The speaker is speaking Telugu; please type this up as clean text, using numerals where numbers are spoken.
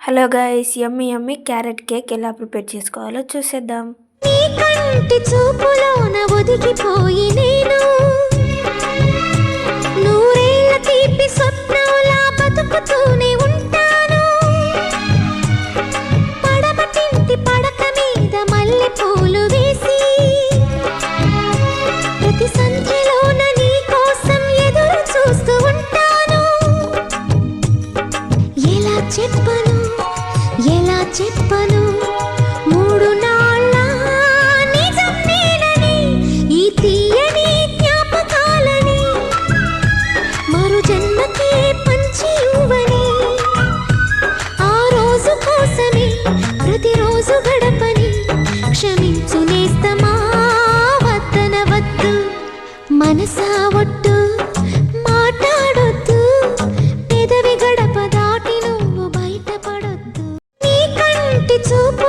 హలో గైస్, యమ్మీ యమ్మీ క్యారెట్ కేక్ ఎలా ప్రిపేర్ చేసుకోవాలో చూసేద్దాం. నీ కంటి చూపులోన ఒదిగిపోయి నేను నూరేళ్ల తీపి స్వప్నంలా బతుకుతూనే ఉంటాను. పడమటింటి పడక మీద మల్లె పూలు వేసి ప్రతి సంధ్యలోన నీ కోసం ఎదురు చూస్తూ ఉంటాను. ఎలా చెప్పను మూడు నాళ్ళ నిజం నేనని, ఈ తీయని జ్ఞాపకాలని మరు జన్మకే పంచి ఇవ్వని, ఆ రోజు కోసమే ప్రతిరోజు గడపని క్షమించు నేస్తమా వద్దనవద్దు, మనసా ఒట్టు మాట్లాడొద్దు, పెదవి గడప దాటి నువ్వు బయటపడొద్దు. నీ కంటి చూపు